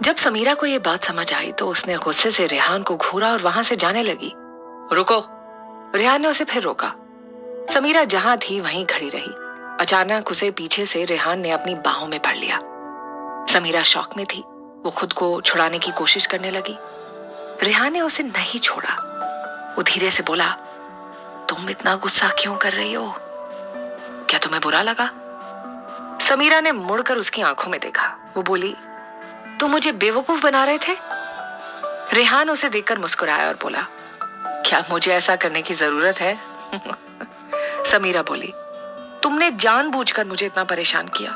जब समीरा को ये बात समझ आई तो उसने गुस्से से रेहान को घूरा और वहां से जाने लगी। रुको! रेहान ने उसे फिर रोका। समीरा जहां थी वहीं खड़ी रही। अचानक उसे पीछे से रेहान ने अपनी बाहों में भर लिया। समीरा शॉक में थी। वो खुद को छुड़ाने की कोशिश करने लगी। रेहान ने उसे नहीं छोड़ा। वो धीरे से बोला, तुम इतना गुस्सा क्यों कर रही हो? क्या तुम्हें बुरा लगा? समीरा ने मुड़कर उसकी आंखों में देखा। वो बोली, तुम मुझे बेवकूफ बना रहे थे? रेहान उसे देखकर मुस्कुराया और बोला, क्या मुझे ऐसा करने की जरूरत है? समीरा बोली, तुमने जानबूझकर मुझे इतना परेशान किया।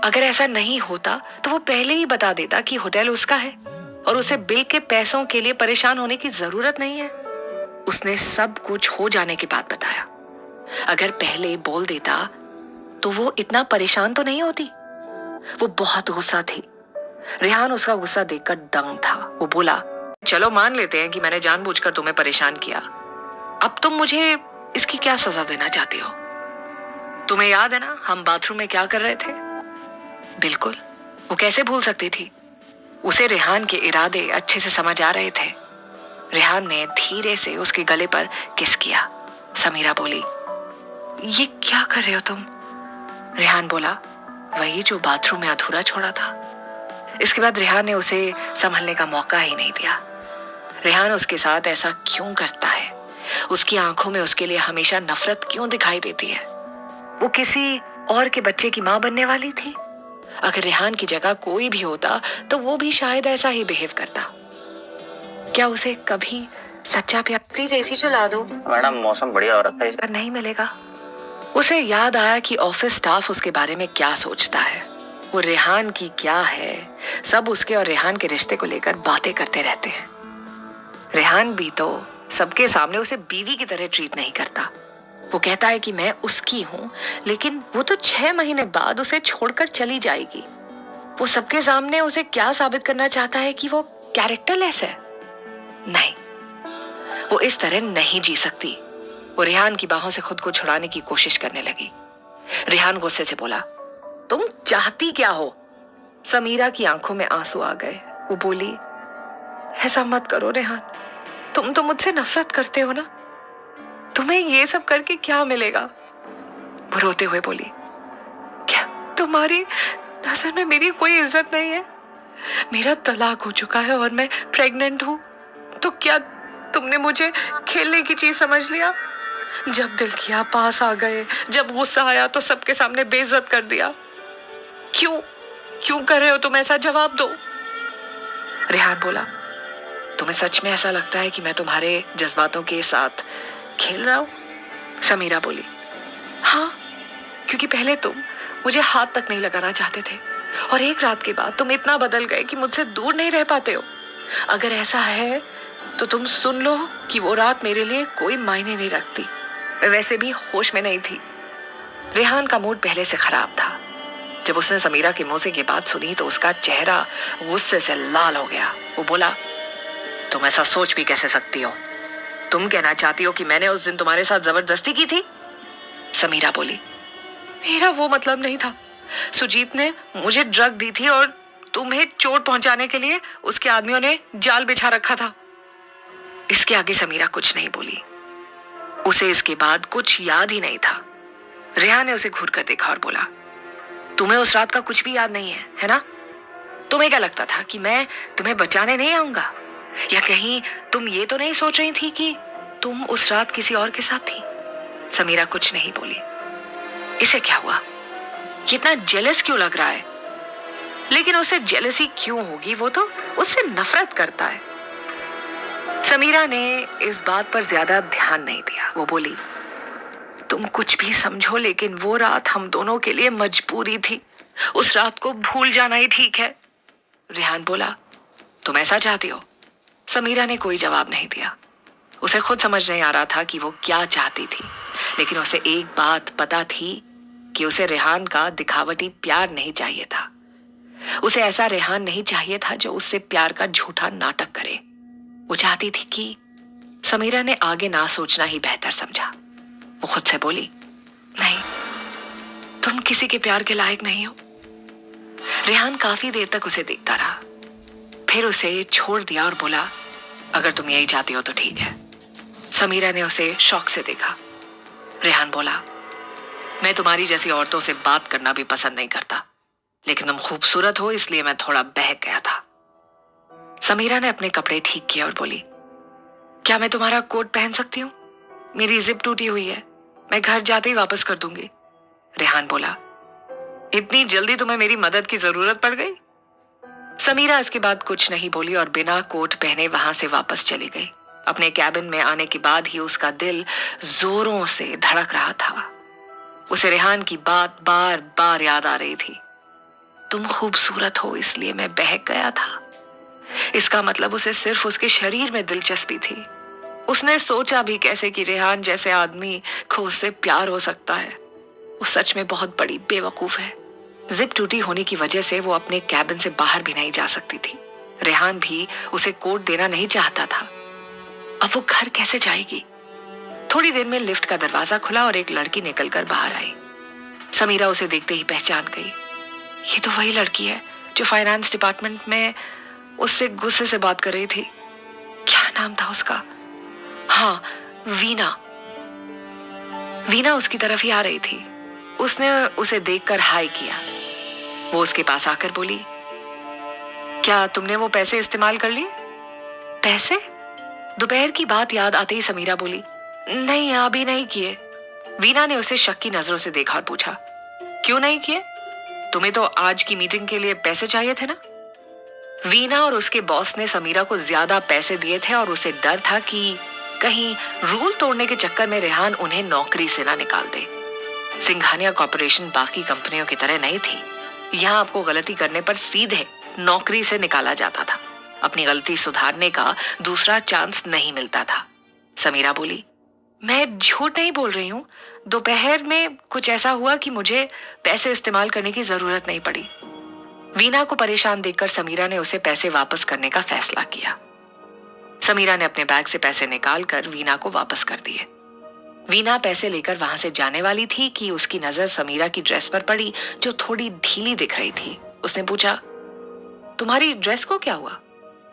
अगर ऐसा नहीं होता तो वो पहले ही बता देता कि होटल उसका है और उसे बिल के पैसों के लिए परेशान होने की जरूरत नहीं है। उसने सब कुछ हो जाने के बाद बताया। अगर पहले बोल देता तो वो इतना परेशान तो नहीं होती। वो बहुत गुस्सा थी। रेहान उसका गुस्सा देखकर दंग था। वो बोला, चलो मान लेते हैं कि मैंने जानबूझकर तुम्हें परेशान किया। अब तुम मुझे इसकी क्या सजा देना चाहती हो? तुम्हें याद है ना हम बाथरूम में क्या कर रहे थे? बिल्कुल, वो कैसे भूल सकती थी? उसे रेहान के इरादे अच्छे से समझ आ रहे थे। रेहान ने धीरे से उसके गले पर किस किया। समीरा बोली, ये क्या कर रहे हो तुम? रेहान बोला, वही जो बाथरूम में अधूरा छोड़ा था। इसके बाद रेहान ने उसे संभलने का मौका ही नहीं दिया। रेहान उसके साथ ऐसा क्यों करता है? उसकी आंखों में उसके लिए हमेशा नफरत क्यों दिखाई देती है? वो किसी और के बच्चे की मां बनने वाली थी। अगर रेहान की जगह कोई भी होता तो वो भी शायद ऐसा ही बिहेव करता। क्या उसे कभी सच्चा प्यार? प्लीज एसी चला दो। मैडम मौसम बढ़िया हो रखा है। पर नहीं मिलेगा। उसे याद आया कि ऑफिस स्टाफ उसके बारे में क्या सोचता है। वो रेहान की क्या है, सब उसके और रेहान के रिश्ते को लेकर बातें करते रहते हैं। रेहान भी तो सबके सामने उसे बीवी की तरह ट्रीट नहीं करता। वो कहता है कि मैं उसकी हूं, लेकिन वो तो 6 महीने बाद उसे छोड़कर चली जाएगी। वो सबके सामने उसे क्या साबित करना चाहता है कि वो कैरेक्टरलेस है? नहीं, वो इस तरह नहीं जी सकती। वो रेहान की बाहों से खुद को छुड़ाने की कोशिश करने लगी। रेहान गुस्से से बोला, तुम चाहती क्या हो? समीरा की आंखों में आंसू आ गए। वो बोली, ऐसा मत करो रेहान, तुम तो मुझसे नफरत करते हो ना। तुम्हें ये सब करके क्या मिलेगा? वो रोते हुए बोली, क्या तुम्हारी नजर में मेरी कोई इज्जत नहीं है? मेरा तलाक हो चुका है और मैं प्रेग्नेंट हूं, तो क्या तुमने मुझे खेलने की चीज समझ लिया? जब दिल किया पास आ गए, जब गुस्सा आया तो सबके सामने बेइज्जत कर दिया। क्यों क्यों कर रहे हो तुम ऐसा? जवाब दो। रेहान बोला, तुम्हें सच में ऐसा लगता है कि मैं तुम्हारे जज्बातों के साथ खेल रहा हूं? समीरा बोली, हाँ, क्योंकि पहले तुम मुझे हाथ तक नहीं लगाना चाहते थे और एक रात के बाद तुम इतना बदल गए कि मुझसे दूर नहीं रह पाते हो। अगर ऐसा है तो तुम सुन लो कि वो रात मेरे लिए कोई मायने नहीं रखती। मैं वैसे भी होश में नहीं थी। रेहान का मूड पहले से खराब था। जब उसने समीरा के मुंह से ये बात सुनी तो उसका चेहरा गुस्से से लाल हो गया। वो बोला, तुम ऐसा सोच भी कैसे सकती हो? तुम कहना चाहती हो कि मैंने उस दिन तुम्हारे साथ जबरदस्ती की थी? समीरा बोली, मेरा वो मतलब नहीं था। सुजीत ने मुझे ड्रग दी थी और तुम्हें चोट पहुंचाने के लिए उसके आदमियों ने जाल बिछा रखा था। इसके आगे समीरा कुछ नहीं बोली। उसे इसके बाद कुछ याद ही नहीं था। रेहान ने उसे घूर कर देखा और बोला, तुम्हें उस रात का कुछ भी याद नहीं है ना? तुम्हें क्या लगता था कि मैं तुम्हें बचाने नहीं आऊंगा? या कहीं तुम ये तो नहीं सोच रही थी कि तुम उस रात किसी और के साथ थी? समीरा कुछ नहीं बोली। इसे क्या हुआ? कितना जेलस क्यों लग रहा है? लेकिन उसे जेलसी क्यों होगी? वो तो उससे नफरत करता है। समीरा ने इस बात पर ज्यादा ध्यान नहीं दिया। वो बोली, तुम कुछ भी समझो, लेकिन वो रात हम दोनों के लिए मजबूरी थी। उस रात को भूल जाना ही ठीक है। रेहान बोला, तुम ऐसा चाहती हो? समीरा ने कोई जवाब नहीं दिया। उसे खुद समझ नहीं आ रहा था कि वो क्या चाहती थी, लेकिन उसे एक बात पता थी कि उसे रेहान का दिखावटी प्यार नहीं चाहिए था। उसे ऐसा रेहान नहीं चाहिए था जो उससे प्यार का झूठा नाटक करे। वो चाहती थी कि समीरा ने आगे ना सोचना ही बेहतर समझा। वो खुद से बोली, नहीं, तुम किसी के प्यार के लायक नहीं हो। रेहान काफी देर तक उसे देखता रहा। फिर उसे छोड़ दिया और बोला, अगर तुम यही चाहती हो तो ठीक है। समीरा ने उसे शौक से देखा। रेहान बोला, मैं तुम्हारी जैसी औरतों से बात करना भी पसंद नहीं करता, लेकिन तुम खूबसूरत हो इसलिए मैं थोड़ा बहक गया था। समीरा ने अपने कपड़े ठीक किए और बोली, क्या मैं तुम्हारा कोट पहन सकती हूँ? मेरी जिप टूटी हुई है, मैं घर जाते ही वापस कर दूंगी। रेहान बोला, इतनी जल्दी तुम्हें मेरी मदद की जरूरत पड़ गई? समीरा इसके बाद कुछ नहीं बोली और बिना कोट पहने वहां से वापस चली गई। अपने कैबिन में आने के बाद ही उसका दिल जोरों से धड़क रहा था। उसे रेहान की बात बार बार याद आ रही थी। तुम खूबसूरत हो इसलिए मैं बहक गया था। इसका मतलब उसे सिर्फ उसके शरीर में दिलचस्पी थी। उसने सोचा भी कैसे कि रेहान जैसे आदमी को उससे प्यार हो सकता है। वो सच में बहुत बड़ी बेवकूफ है। जिप टूटी होने की वजह से वो अपने कैबिन से बाहर भी नहीं जा सकती थी। रेहान भी उसे कोट देना नहीं चाहता था। अब वो घर कैसे जाएगी? थोड़ी देर में लिफ्ट का दरवाजा खुला और एक लड़की निकलकर बाहर आई। समीरा उसे देखते ही पहचान गई। ये तो वही लड़की है जो फाइनेंस डिपार्टमेंट में उससे गुस्से से बात कर रही थी। क्या नाम था उसका? हाँ, वीना। वीना उसकी तरफ ही आ रही थी। उसने उसे देखकर हाय किया। वो उसके पास आकर बोली, क्या तुमने वो पैसे इस्तेमाल कर लिए? पैसे? दोपहर की बात याद आते ही समीरा बोली, नहीं अभी नहीं किए। वीना ने उसे शक की नजरों से देखा और पूछा, क्यों नहीं किए? तुम्हें तो आज की मीटिंग के लिए पैसे चाहिए थे ना? वीना और उसके बॉस ने समीरा को ज्यादा पैसे दिए थे और उसे डर था कि कहीं रूल तोड़ने के चक्कर में रेहान उन्हें नौकरी से ना निकाल दे। सिंघानिया कॉर्पोरेशन बाकी कंपनियों की तरह नहीं थी। यहाँ आपको गलती करने पर सीधे नौकरी से निकाला जाता था। अपनी गलती सुधारने का दूसरा चांस नहीं मिलता था। समीरा बोली, मैं झूठ नहीं बोल रही हूँ। दोपहर में कुछ ऐसा हुआ कि मुझे पैसे इस्तेमाल करने की जरूरत नहीं पड़ी। वीना को परेशान देखकर समीरा ने उसे पैसे वापस करने का फैसला किया। समीरा ने अपने बैग से पैसे निकालकर वीना को वापस कर दिए। वीना पैसे लेकर वहां से जाने वाली थी कि उसकी नजर समीरा की ड्रेस पर पड़ी जो थोड़ी ढीली दिख रही थी। उसने पूछा, तुम्हारी ड्रेस को क्या हुआ?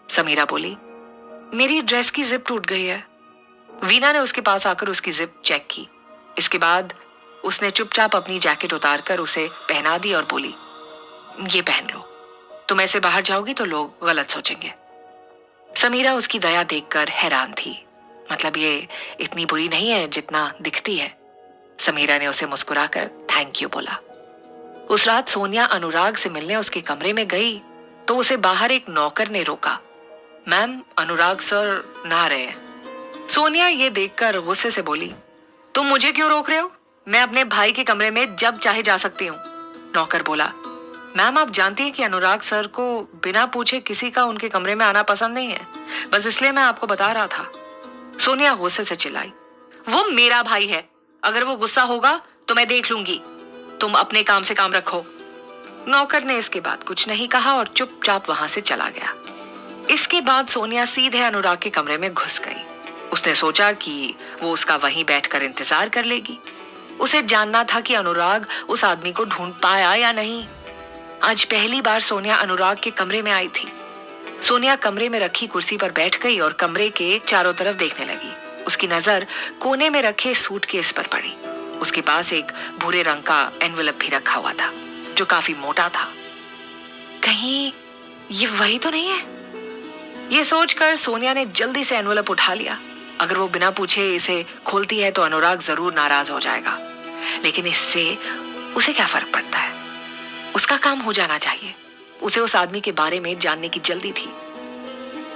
समीरा बोली, मेरी ड्रेस की जिप टूट गई है। वीना ने उसके पास आकर उसकी जिप चेक की। इसके बाद उसने चुपचाप अपनी जैकेट उतारकर उसे पहना दी और बोली, ये पहन लो। तुम ऐसे बाहर जाओगी तो लोग गलत सोचेंगे। समीरा उसकी दया देखकर हैरान थी। मतलब ये इतनी बुरी नहीं है जितना दिखती है। समीरा ने उसे मुस्कुराकर थैंक यू बोला। उस रात सोनिया अनुराग से मिलने उसके कमरे में गई तो उसे बाहर एक नौकर ने रोका। मैम, अनुराग सर नहा रहे हैं। सोनिया ये देखकर गुस्से से बोली, तुम मुझे क्यों रोक रहे हो? मैं अपने भाई के कमरे में जब चाहे जा सकती हूँ। नौकर बोला, मैम आप जानती हैं कि अनुराग सर को बिना पूछे किसी का उनके कमरे में आना पसंद नहीं है। बस इसलिए मैं आपको बता रहा था। सोनिया गुस्से से चिल्लाई, वो मेरा भाई है। अगर वो गुस्सा होगा तो मैं देख लूंगी। तुम अपने काम से काम रखो। नौकर ने इसके बाद कुछ नहीं कहा और चुपचाप वहां से चला गया। इसके बाद सोनिया सीधे अनुराग के कमरे में घुस गई। उसने सोचा कि वो उसका वहीं बैठकर इंतजार कर लेगी। उसे जानना था कि अनुराग उस आदमी को ढूंढ पाया या नहीं। आज पहली बार सोनिया अनुराग के कमरे में आई थी। सोनिया कमरे में रखी कुर्सी पर बैठ गई और कमरे के चारों तरफ देखने लगी। उसकी नजर कोने में रखे सूटकेस पर पड़ी। उसके पास एक भूरे रंग का एनवेलप भी रखा हुआ था जो काफी मोटा था। कहीं ये वही तो नहीं है? ये सोचकर सोनिया ने जल्दी से एनवेलप उठा लिया। अगर वो बिना पूछे इसे खोलती है तो अनुराग जरूर नाराज हो जाएगा, लेकिन इससे उसे क्या फर्क पड़ता है? उसका काम हो जाना चाहिए। उसे उस आदमी के बारे में जानने की जल्दी थी।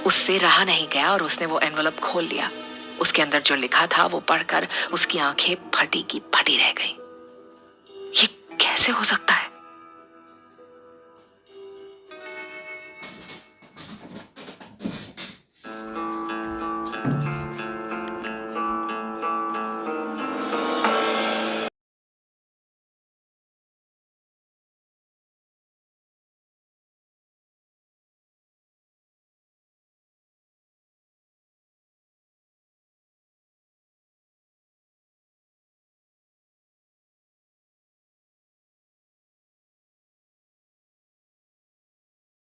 उससे रहा नहीं गया और उसने वो एनवेलप खोल लिया। उसके अंदर जो लिखा था वो पढ़कर उसकी आंखें फटी की फटी रह गईं। ये कैसे हो सकता है?